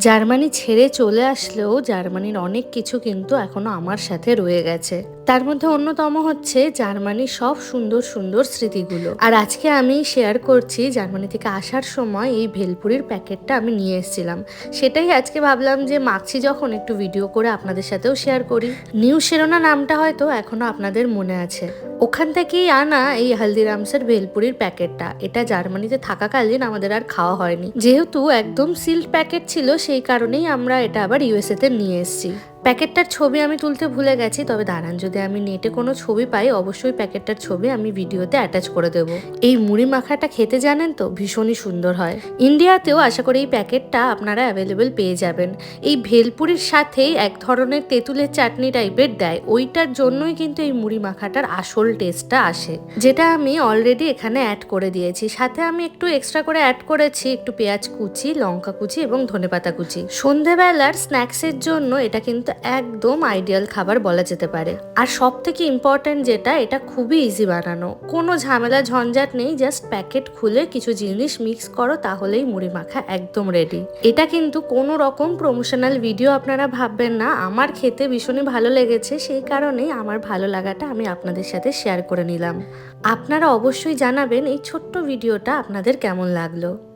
Germany ছেড়ে চলে আসলেও জার্মানির অনেক কিছু কিন্তু এখনো আমার সাথে রয়ে গেছে। তার মধ্যে অন্যতম হচ্ছে জার্মানির সব সুন্দর সুন্দর স্মৃতিগুলো। আর আজকে আমি শেয়ার করছি জার্মানি থেকে আসার সময় এই ভেলপুরির প্যাকেটটা আমি নিয়ে এসেছিলাম। সেটাই আজকে ভাবলাম যে মাখছি যখন একটু ভিডিও করে আপনাদের সাথেও শেয়ার করি। নিউ শেরোনা নামটা হয়তো এখনো আপনাদের মনে আছে। ওখান থেকেই আনা এই হালদিরামসের ভেলপুরির প্যাকেটটা। এটা জার্মানিতে থাকাকালীন আমাদের আর খাওয়া হয়নি, যেহেতু একদম সিল্ড প্যাকেট ছিল, সেই কারণেই আমরা এটা আবার ইউএসএ তে নিয়ে এসেছি। প্যাকেটটার ছবি আমি তুলতে ভুলে গেছি, তবে দাঁড়ান, যদি আমি নেটে কোনো ছবি পাই অবশ্যই প্যাকেটটার ছবি আমি ভিডিওতে অ্যাটাচ করে দেব। এই মুড়ি মাখাটা খেতে জানেন তো ভীষণই সুন্দর হয়। ইন্ডিয়াতেও আশা করি এই প্যাকেটটা আপনারা অ্যাভেলেবেল পেয়ে যাবেন। এই ভেলপুরির সাথেই এক ধরনের তেঁতুলের চাটনি টাইপের দেয়, ওইটার জন্যই কিন্তু এই মুড়ি মাখাটার আসল টেস্টটা আসে, যেটা আমি অলরেডি এখানে অ্যাড করে দিয়েছি। সাথে আমি একটু এক্সট্রা করে অ্যাড করেছি একটু পেঁয়াজ কুচি, লঙ্কা কুচি এবং ধনেপাতা কুচি। সন্ধেবেলার স্ন্যাক্সের জন্য এটা কিন্তু একদম আইডিয়াল খাবার বলা যেতে পারে। আর সব থেকে ইম্পর্টেন্ট যেটা, এটা খুবই ইজি বানানো, কোনো ঝামেলা ঝঞ্ঝাট নেই। জাস্ট প্যাকেট খুলে কিছু জিনিস মিক্স করো, তাহলেই মুড়ি মাখা একদম রেডি। এটা কিন্তু কোনো রকম প্রমোশনাল ভিডিও আপনারা ভাববেন না। আমার খেতে ভীষণই ভালো লেগেছে, সেই কারণেই আমার ভালো লাগাটা আমি আপনাদের সাথে শেয়ার করে নিলাম। আপনারা অবশ্যই জানাবেন এই ছোট্ট ভিডিওটা আপনাদের কেমন লাগলো।